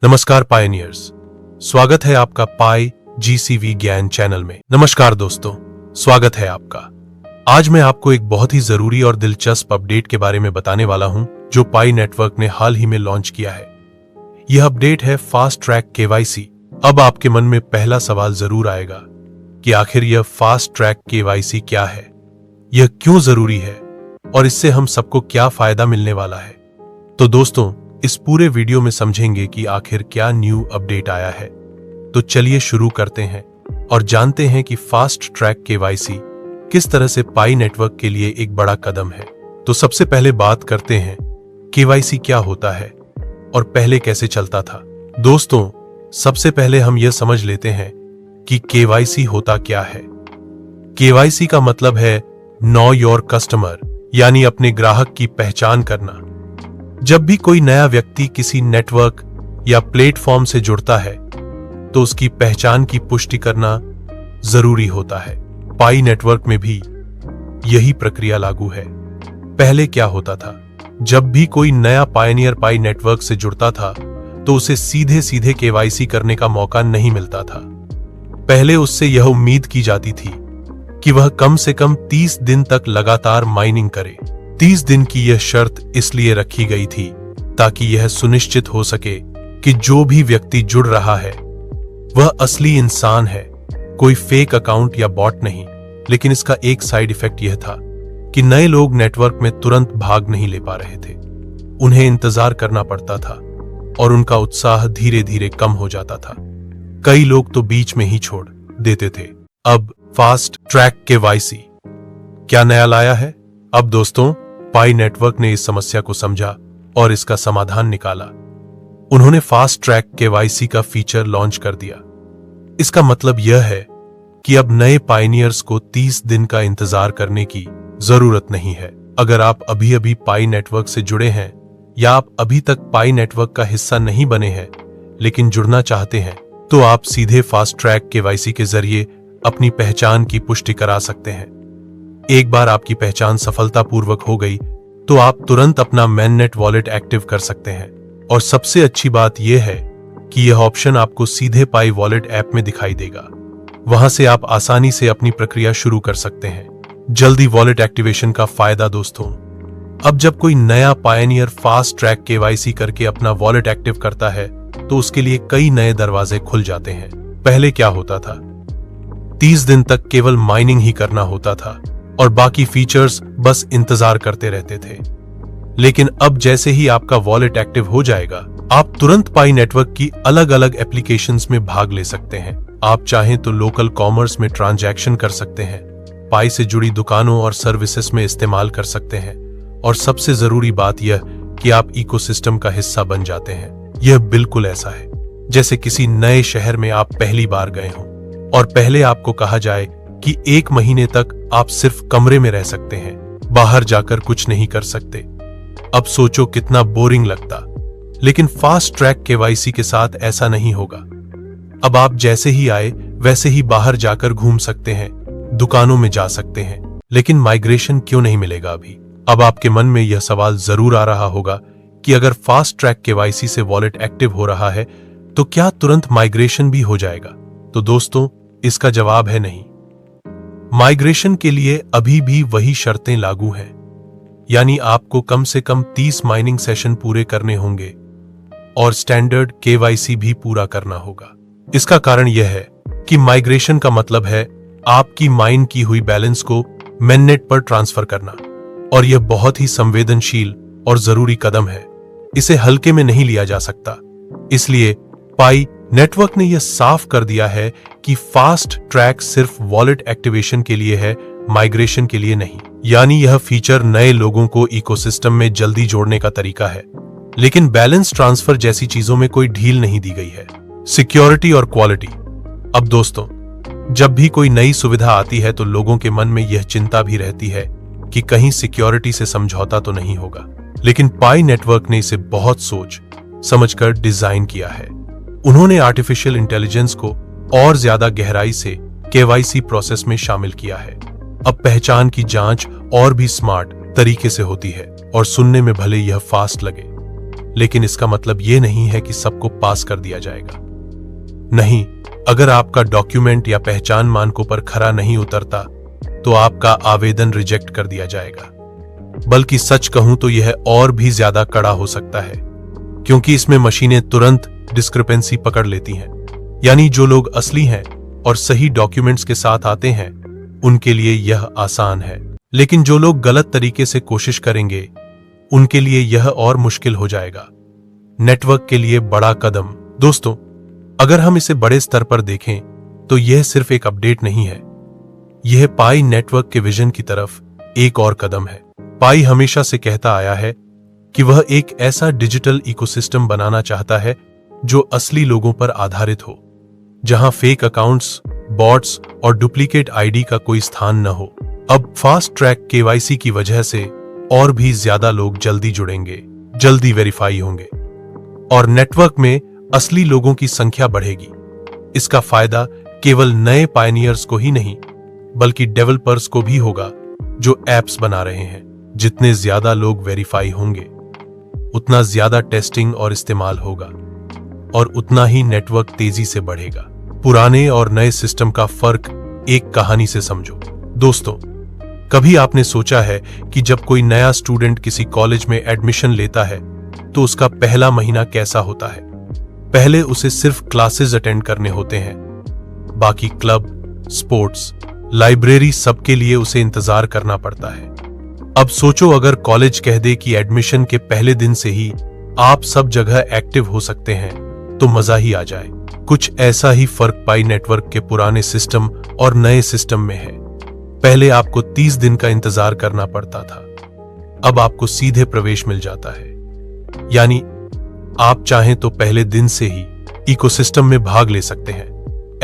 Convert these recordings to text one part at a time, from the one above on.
नमस्कार पायनियर्स, स्वागत है आपका पाई जीसीवी ज्ञान चैनल में। नमस्कार दोस्तों, स्वागत है आपका। आज मैं आपको एक बहुत ही जरूरी और दिलचस्प अपडेट के बारे में बताने वाला हूं जो पाई नेटवर्क ने हाल ही में लॉन्च किया है। यह अपडेट है फास्ट ट्रैक केवाईसी। अब आपके मन में पहला सवाल जरूर आएगा कि आखिर यह फास्ट ट्रैक केवाईसी क्या है, यह क्यों जरूरी है और इससे हम सबको क्या फायदा मिलने वाला है। तो दोस्तों, इस पूरे वीडियो में समझेंगे कि आखिर क्या न्यू अपडेट आया है। तो चलिए शुरू करते हैं और जानते हैं कि फास्ट ट्रैक केवाईसी किस तरह से पाई नेटवर्क के लिए एक बड़ा कदम है। तो सबसे पहले बात करते हैं केवाईसी क्या होता है और पहले कैसे चलता था। दोस्तों, सबसे पहले हम यह समझ लेते हैं कि केवाईसी होता क्या है। केवाईसी का मतलब है नो योर कस्टमर, यानी अपने ग्राहक की पहचान करना। जब भी कोई नया व्यक्ति किसी नेटवर्क या प्लेटफॉर्म से जुड़ता है तो उसकी पहचान की पुष्टि करना जरूरी होता है। पाई नेटवर्क में भी यही प्रक्रिया लागू है। पहले क्या होता था, जब भी कोई नया पायनियर पाई नेटवर्क से जुड़ता था तो उसे सीधे सीधे केवाईसी करने का मौका नहीं मिलता था। पहले उससे यह उम्मीद की जाती थी कि वह कम से कम 30 दिन तक लगातार माइनिंग करे। 30 दिन की यह शर्त इसलिए रखी गई थी ताकि यह सुनिश्चित हो सके कि जो भी व्यक्ति जुड़ रहा है वह असली इंसान है, कोई फेक अकाउंट या बॉट नहीं। लेकिन इसका एक साइड इफेक्ट यह था कि नए लोग नेटवर्क में तुरंत भाग नहीं ले पा रहे थे। उन्हें इंतजार करना पड़ता था और उनका उत्साह धीरे धीरे कम हो जाता था। कई लोग तो बीच में ही छोड़ देते थे। अब फास्ट ट्रैक केवाईसी क्या नया लाया है? अब दोस्तों, पाई नेटवर्क ने इस समस्या को समझा और इसका समाधान निकाला। उन्होंने फास्ट ट्रैक केवाईसी का फीचर लॉन्च कर दिया। इसका मतलब यह है कि अब नए पायनियर्स को 30 दिन का इंतजार करने की जरूरत नहीं है। अगर आप अभी अभी पाई नेटवर्क से जुड़े हैं या आप अभी तक पाई नेटवर्क का हिस्सा नहीं बने हैं लेकिन जुड़ना चाहते हैं, तो आप सीधे फास्ट ट्रैक केवाईसी के जरिए अपनी पहचान की पुष्टि करा सकते हैं। एक बार आपकी पहचान सफलतापूर्वक हो गई तो आप तुरंत अपना मैननेट वॉलेट एक्टिव कर सकते हैं। और सबसे अच्छी बात यह है कि यह ऑप्शन आपको सीधे पाई वॉलेट ऐप में दिखाई देगा। वहां से आप आसानी से अपनी प्रक्रिया शुरू कर सकते हैं। जल्दी वॉलेट एक्टिवेशन का फायदा दोस्तों, अब जब कोई नया पायनियर फास्ट ट्रैक केवाईसी करके अपना वॉलेट एक्टिव करता है तो उसके लिए कई नए दरवाजे खुल जाते हैं। पहले क्या होता था, 30 दिन तक केवल माइनिंग ही करना होता था और बाकी फीचर्स बस इंतजार करते रहते थे। लेकिन अब जैसे ही आपका वॉलेट एक्टिव हो जाएगा, आप तुरंत पाई नेटवर्क की अलग अलग एप्लीकेशंस में भाग ले सकते हैं। आप चाहें तो लोकल कॉमर्स में ट्रांजैक्शन कर सकते हैं, पाई से जुड़ी दुकानों और सर्विसेज में इस्तेमाल कर सकते हैं और सबसे जरूरी बात यह कि आप इकोसिस्टम का हिस्सा बन जाते हैं। यह बिल्कुल ऐसा है जैसे किसी नए शहर में आप पहली बार गए हों और पहले आपको कहा जाए कि 1 महीने तक आप सिर्फ कमरे में रह सकते हैं, बाहर जाकर कुछ नहीं कर सकते। अब सोचो कितना बोरिंग लगता। लेकिन फास्ट ट्रैक केवाईसी के साथ ऐसा नहीं होगा। अब आप जैसे ही आए वैसे ही बाहर जाकर घूम सकते हैं, दुकानों में जा सकते हैं। लेकिन माइग्रेशन क्यों नहीं मिलेगा अभी? अब आपके मन में यह सवाल जरूर आ रहा होगा कि अगर फास्ट ट्रैक केवाईसी से वॉलेट एक्टिव हो रहा है तो क्या तुरंत माइग्रेशन भी हो जाएगा? तो दोस्तों, इसका जवाब है नहीं। माइग्रेशन के लिए अभी भी वही शर्तें लागू हैं, यानी आपको कम से कम 30 माइनिंग सेशन पूरे करने होंगे और स्टैंडर्ड केवाईसी भी पूरा करना होगा। इसका कारण यह है कि माइग्रेशन का मतलब है आपकी माइन की हुई बैलेंस को मैननेट पर ट्रांसफर करना, और यह बहुत ही संवेदनशील और जरूरी कदम है। इसे हल्के में नहीं लिया जा सकता। इसलिए पाई नेटवर्क ने यह साफ कर दिया है कि फास्ट ट्रैक सिर्फ वॉलेट एक्टिवेशन के लिए है, माइग्रेशन के लिए नहीं। यानी यह फीचर नए लोगों को इकोसिस्टम में जल्दी जोड़ने का तरीका है, लेकिन बैलेंस ट्रांसफर जैसी चीजों में कोई ढील नहीं दी गई है। सिक्योरिटी और क्वालिटी। अब दोस्तों, जब भी कोई नई सुविधा आती है तो लोगों के मन में यह चिंता भी रहती है कि कहीं सिक्योरिटी से समझौता तो नहीं होगा। लेकिन पाई नेटवर्क ने इसे बहुत सोच समझकर डिजाइन किया है। उन्होंने आर्टिफिशियल इंटेलिजेंस को और ज्यादा गहराई से केवाईसी प्रोसेस में शामिल किया है। अब पहचान की जांच और भी स्मार्ट तरीके से होती है और सुनने में भले यह फास्ट लगे, लेकिन इसका मतलब ये नहीं है कि सबको पास कर दिया जाएगा। नहीं, अगर आपका डॉक्यूमेंट या पहचान मानकों पर खरा नहीं उतरता तो आपका आवेदन रिजेक्ट कर दिया जाएगा। बल्कि सच कहूं तो यह और भी ज्यादा कड़ा हो सकता है, क्योंकि इसमें मशीनें तुरंत डिस्क्रिपेंसी पकड़ लेती हैं। यानी जो लोग असली हैं और सही डॉक्यूमेंट्स के साथ आते हैं उनके लिए यह आसान है, लेकिन जो लोग गलत तरीके से कोशिश करेंगे उनके लिए यह और मुश्किल हो जाएगा। नेटवर्क के लिए बड़ा कदम। दोस्तों, अगर हम इसे बड़े स्तर पर देखें तो यह सिर्फ एक अपडेट नहीं है, यह पाई नेटवर्क के विजन की तरफ एक और कदम है। पाई हमेशा से कहता आया है कि वह एक ऐसा डिजिटल इकोसिस्टम बनाना चाहता है जो असली लोगों पर आधारित हो, जहां फेक अकाउंट्स, बॉट्स और डुप्लीकेट आईडी का कोई स्थान न हो। अब फास्ट ट्रैक केवाईसी की वजह से और भी ज्यादा लोग जल्दी जुड़ेंगे, जल्दी वेरीफाई होंगे और नेटवर्क में असली लोगों की संख्या बढ़ेगी। इसका फायदा केवल नए पायनियर्स को ही नहीं बल्कि डेवलपर्स को भी होगा जो एप्स बना रहे हैं। जितने ज्यादा लोग वेरीफाई होंगे उतना ज्यादा टेस्टिंग और इस्तेमाल होगा और उतना ही नेटवर्क तेजी से बढ़ेगा। पुराने और नए सिस्टम का फर्क एक कहानी से समझो। दोस्तों, कभी आपने सोचा है कि जब कोई नया स्टूडेंट किसी कॉलेज में एडमिशन लेता है तो उसका पहला महीना कैसा होता है? पहले उसे सिर्फ क्लासेस अटेंड करने होते हैं, बाकी क्लब, स्पोर्ट्स, लाइब्रेरी सबके लिए उसे इंतजार करना पड़ता है। अब सोचो अगर कॉलेज कह दे कि एडमिशन के पहले दिन से ही आप सब जगह एक्टिव हो सकते हैं तो मजा ही आ जाए। कुछ ऐसा ही फर्क पाई नेटवर्क के पुराने सिस्टम और नए सिस्टम में है। पहले आपको 30 दिन का इंतजार करना पड़ता था, अब आपको सीधे प्रवेश मिल जाता है। यानी आप चाहें तो पहले दिन से ही इकोसिस्टम में भाग ले सकते हैं,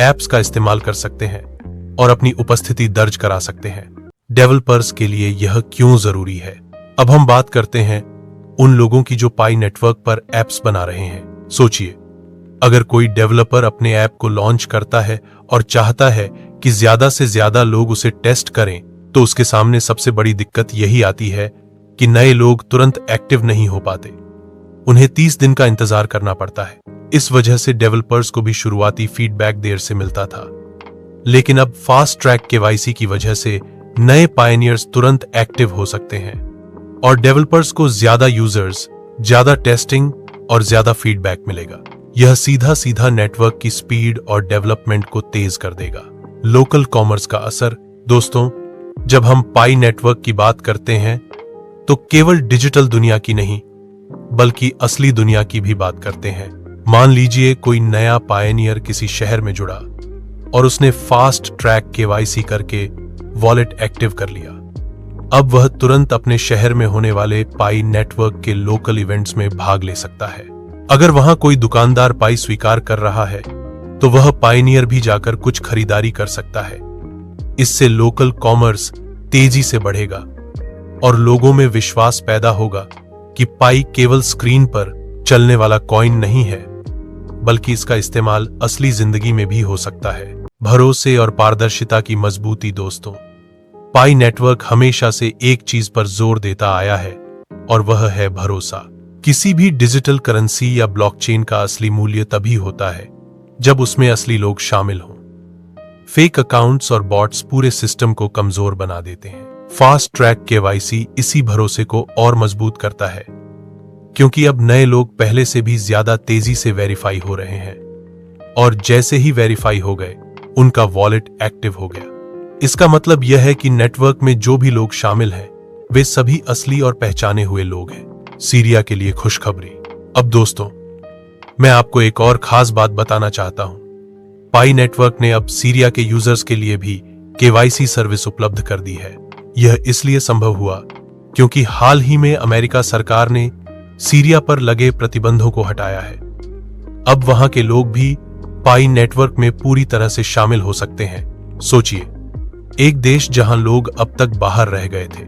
एप्स का इस्तेमाल कर सकते हैं और अपनी उपस्थिति दर्ज करा सकते हैं। डेवलपर्स के लिए यह क्यों जरूरी है? अब हम बात करते हैं उन लोगों की जो पाई नेटवर्क पर एप्स बना रहे हैं। सोचिए, अगर कोई डेवलपर अपने ऐप को लॉन्च करता है और चाहता है कि ज्यादा से ज्यादा लोग उसे टेस्ट करें, तो उसके सामने सबसे बड़ी दिक्कत यही आती है कि नए लोग तुरंत एक्टिव नहीं हो पाते। उन्हें 30 दिन का इंतजार करना पड़ता है। इस वजह से डेवलपर्स को भी शुरुआती फीडबैक देर से मिलता था। लेकिन अब फास्ट ट्रैक केवाईसी की वजह से नए पायनियर्स तुरंत एक्टिव हो सकते हैं और डेवलपर्स को ज्यादा यूजर्स, ज्यादा टेस्टिंग और ज्यादा फीडबैक मिलेगा। यह सीधा सीधा नेटवर्क की स्पीड और डेवलपमेंट को तेज कर देगा। लोकल कॉमर्स का असर। दोस्तों, जब हम पाई नेटवर्क की बात करते हैं तो केवल डिजिटल दुनिया की नहीं बल्कि असली दुनिया की भी बात करते हैं। मान लीजिए कोई नया पायनियर किसी शहर में जुड़ा और उसने फास्ट ट्रैक केवाईसी करके वॉलेट एक्टिव कर लिया। अब वह तुरंत अपने शहर में होने वाले पाई नेटवर्क के लोकल इवेंट्स में भाग ले सकता है। अगर वहां कोई दुकानदार पाई स्वीकार कर रहा है तो वह पायनियर भी जाकर कुछ खरीदारी कर सकता है। इससे लोकल कॉमर्स तेजी से बढ़ेगा और लोगों में विश्वास पैदा होगा कि पाई केवल स्क्रीन पर चलने वाला कॉइन नहीं है बल्कि इसका इस्तेमाल असली जिंदगी में भी हो सकता है। भरोसे और पारदर्शिता की मजबूती। दोस्तों, पाई नेटवर्क हमेशा से एक चीज पर जोर देता आया है और वह है भरोसा। किसी भी डिजिटल करेंसी या ब्लॉकचेन का असली मूल्य तभी होता है जब उसमें असली लोग शामिल हों। फेक अकाउंट्स और बॉट्स पूरे सिस्टम को कमजोर बना देते हैं। फास्ट ट्रैक केवाईसी इसी भरोसे को और मजबूत करता है, क्योंकि अब नए लोग पहले से भी ज्यादा तेजी से वेरीफाई हो रहे हैं और जैसे ही वेरीफाई हो गए उनका वॉलेट एक्टिव हो गया। इसका मतलब यह है कि नेटवर्क में जो भी लोग शामिल हैं वे सभी असली और पहचाने हुए लोग हैं। सीरिया के लिए खुशखबरी। अब दोस्तों, मैं आपको एक और खास बात बताना चाहता हूं। पाई नेटवर्क ने अब सीरिया के यूजर्स के लिए भी केवाईसी सर्विस उपलब्ध कर दी है। यह इसलिए संभव हुआ क्योंकि हाल ही में अमेरिका सरकार ने सीरिया पर लगे प्रतिबंधों को हटाया है। अब वहां के लोग भी पाई नेटवर्क में पूरी तरह से शामिल हो सकते हैं। सोचिए, एक देश जहां लोग अब तक बाहर रह गए थे,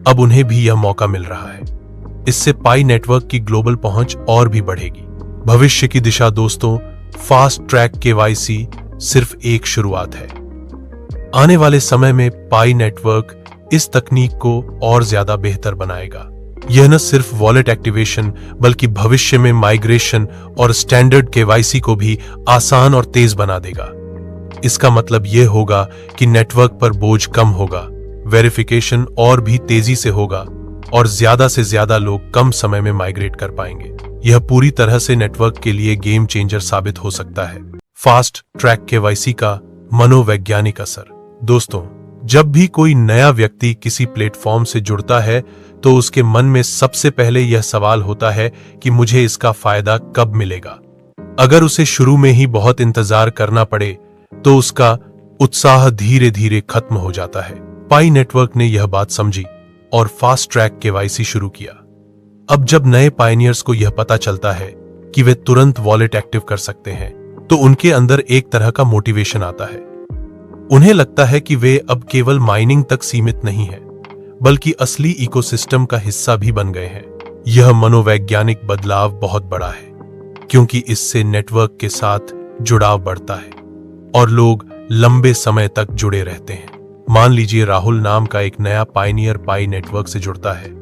अब उन्हें भी यह मौका मिल रहा है। इससे पाई नेटवर्क की ग्लोबल पहुंच और भी बढ़ेगी। भविष्य की दिशा। दोस्तों, फास्ट ट्रैक केवाईसी सिर्फ एक शुरुआत है। आने वाले समय में पाई नेटवर्क इस तकनीक को और ज्यादा बेहतर बनाएगा। यह न सिर्फ वॉलेट एक्टिवेशन बल्कि भविष्य में माइग्रेशन और स्टैंडर्ड केवाईसी को भी आसान और तेज बना देगा। इसका मतलब यह होगा कि नेटवर्क पर बोझ कम होगा, वेरिफिकेशन और भी तेजी से होगा और ज्यादा से ज्यादा लोग कम समय में माइग्रेट कर पाएंगे। यह पूरी तरह से नेटवर्क के लिए गेम चेंजर साबित हो सकता है। फास्ट ट्रैक केवाईसी का मनोवैज्ञानिक असर। दोस्तों, जब भी कोई नया व्यक्ति किसी प्लेटफॉर्म से जुड़ता है तो उसके मन में सबसे पहले यह सवाल होता है कि मुझे इसका फायदा कब मिलेगा। अगर उसे शुरू में ही बहुत इंतजार करना पड़े तो उसका उत्साह धीरे धीरे खत्म हो जाता है। पाई नेटवर्क ने यह बात समझी और फास्ट ट्रैक केवाईसी शुरू किया। अब जब नए पायनियर्स को यह पता चलता है कि वे तुरंत वॉलेट एक्टिव कर सकते हैं तो उनके अंदर एक तरह का मोटिवेशन आता है। उन्हें लगता है कि वे अब केवल माइनिंग तक सीमित नहीं है बल्कि असली इकोसिस्टम का हिस्सा भी बन गए हैं। यह मनोवैज्ञानिक बदलाव बहुत बड़ा है क्योंकि इससे नेटवर्क के साथ जुड़ाव बढ़ता है और लोग लंबे समय तक जुड़े रहते हैं। मान लीजिए राहुल नाम का एक नया पायनियर पाई नेटवर्क से जुड़ता है।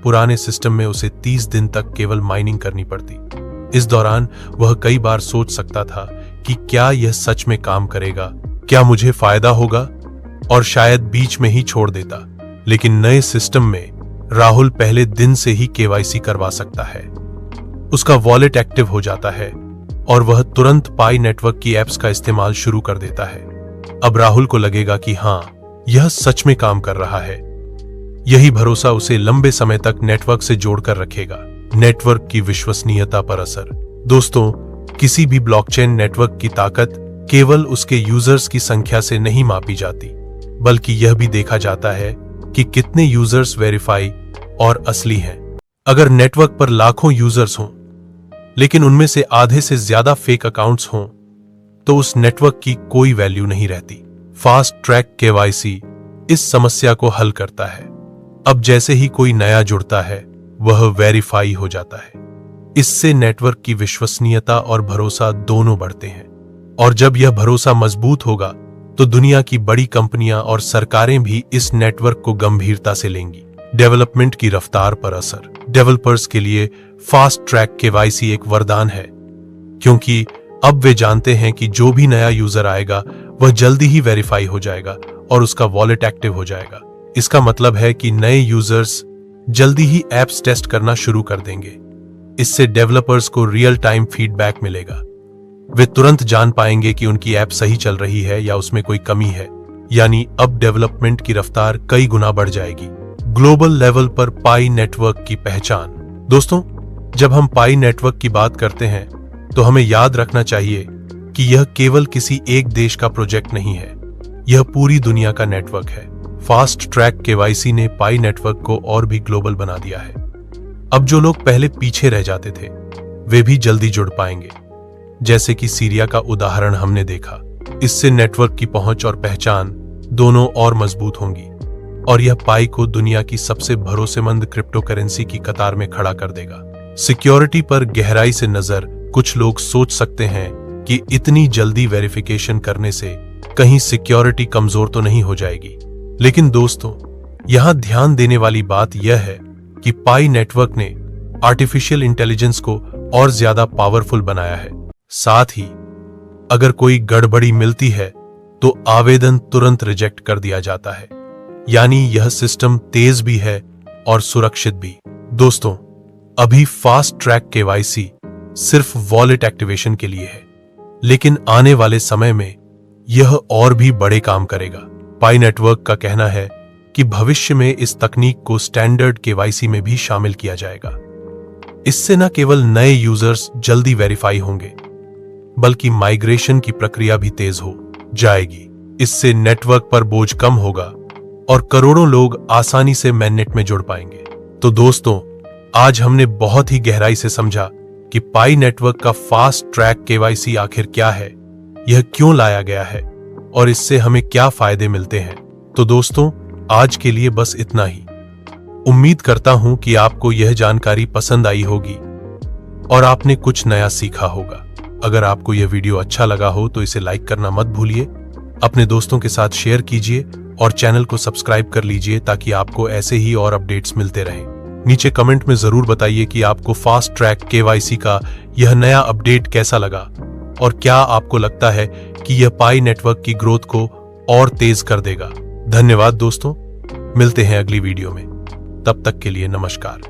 पुराने सिस्टम में उसे 30 दिन तक केवल माइनिंग करनी पड़ती। इस दौरान वह कई बार सोच सकता था कि क्या यह सच में काम करेगा, क्या मुझे फायदा होगा, और शायद बीच में ही छोड़ देता। लेकिन नए सिस्टम में राहुल पहले दिन से ही केवाईसी करवा सकता है। उसका वॉलेट एक्टिव हो जाता है और वह तुरंत पाई नेटवर्क की एप्स का इस्तेमाल शुरू कर देता है। अब राहुल को लगेगा कि हाँ, यह सच में काम कर रहा है। यही भरोसा उसे लंबे समय तक नेटवर्क से जोड़कर रखेगा। नेटवर्क की विश्वसनीयता पर असर। दोस्तों, किसी भी ब्लॉकचेन नेटवर्क की ताकत केवल उसके यूजर्स की संख्या से नहीं मापी जाती, बल्कि यह भी देखा जाता है कि कितने यूजर्स वेरीफाई और असली हैं। अगर नेटवर्क पर लाखों यूजर्स हों लेकिन उनमें से आधे से ज्यादा फेक अकाउंट्स हों तो उस नेटवर्क की कोई वैल्यू नहीं रहती। फास्ट ट्रैक केवाईसी इस समस्या को हल करता है। अब जैसे ही कोई नया जुड़ता है वह वेरीफाई हो जाता है। इससे नेटवर्क की विश्वसनीयता और भरोसा दोनों बढ़ते हैं और जब यह भरोसा मजबूत होगा तो दुनिया की बड़ी कंपनियां और सरकारें भी इस नेटवर्क को गंभीरता से लेंगी। डेवलपमेंट की रफ्तार पर असर। डेवलपर्स के लिए फास्ट ट्रैक केवाईसी एक वरदान है क्योंकि अब वे जानते हैं कि जो भी नया यूजर आएगा वह जल्दी ही वेरीफाई हो जाएगा और उसका वॉलेट एक्टिव हो जाएगा। इसका मतलब है कि नए यूजर्स जल्दी ही एप्स टेस्ट करना शुरू कर देंगे। इससे डेवलपर्स को रियल टाइम फीडबैक मिलेगा। वे तुरंत जान पाएंगे कि उनकी ऐप सही चल रही है या उसमें कोई कमी है। यानी अब डेवलपमेंट की रफ्तार कई गुना बढ़ जाएगी। ग्लोबल लेवल पर पाई नेटवर्क की पहचान। दोस्तों, जब हम पाई नेटवर्क की बात करते हैं तो हमें याद रखना चाहिए कि यह केवल किसी एक देश का प्रोजेक्ट नहीं है, यह पूरी दुनिया का नेटवर्क है। फास्ट ट्रैक केवाईसी ने पाई नेटवर्क को और भी ग्लोबल बना दिया है। अब जो लोग पहले पीछे रह जाते थे वे भी जल्दी जुड़ पाएंगे, जैसे कि सीरिया का उदाहरण हमने देखा। इससे नेटवर्क की पहुंच और पहचान दोनों और मजबूत होंगी और यह पाई को दुनिया की सबसे भरोसेमंद क्रिप्टो करेंसी की कतार में खड़ा कर देगा। सिक्योरिटी पर गहराई से नजर। कुछ लोग सोच सकते हैं कि इतनी जल्दी वेरिफिकेशन करने से कहीं सिक्योरिटी कमजोर तो नहीं हो जाएगी, लेकिन दोस्तों, यहां ध्यान देने वाली बात यह है कि पाई नेटवर्क ने आर्टिफिशियल इंटेलिजेंस को और ज्यादा पावरफुल बनाया है। साथ ही अगर कोई गड़बड़ी मिलती है तो आवेदन तुरंत रिजेक्ट कर दिया जाता है। यानी यह सिस्टम तेज भी है और सुरक्षित भी। दोस्तों, अभी फास्ट ट्रैक केवाईसी सिर्फ वॉलेट एक्टिवेशन के लिए है, लेकिन आने वाले समय में यह और भी बड़े काम करेगा। पाई नेटवर्क का कहना है कि भविष्य में इस तकनीक को स्टैंडर्ड केवाईसी में भी शामिल किया जाएगा। इससे न केवल नए यूजर्स जल्दी वेरीफाई होंगे, बल्कि माइग्रेशन की प्रक्रिया भी तेज हो जाएगी। इससे नेटवर्क पर बोझ कम होगा और करोड़ों लोग आसानी से मैननेट में जुड़ पाएंगे। तो दोस्तों, आज हमने बहुत ही गहराई से समझा कि पाई नेटवर्क का फास्ट ट्रैक केवाईसी आखिर क्या है, यह क्यों लाया गया है और इससे हमें क्या फायदे मिलते हैं। तो दोस्तों, आज के लिए बस इतना ही। उम्मीद करता हूं कि आपको यह जानकारी पसंद आई होगी और आपने कुछ नया सीखा होगा। अगर आपको यह वीडियो अच्छा लगा हो तो इसे लाइक करना मत भूलिए, अपने दोस्तों के साथ शेयर कीजिए और चैनल को सब्सक्राइब कर लीजिए ताकि आपको ऐसे ही और अपडेट्स मिलते रहें। नीचे कमेंट में जरूर बताइए कि आपको फास्ट ट्रैक KYC का यह नया अपडेट कैसा लगा और क्या आपको लगता है कि यह पाई नेटवर्क की ग्रोथ को और तेज कर देगा। धन्यवाद दोस्तों, मिलते हैं अगली वीडियो में, तब तक के लिए नमस्कार।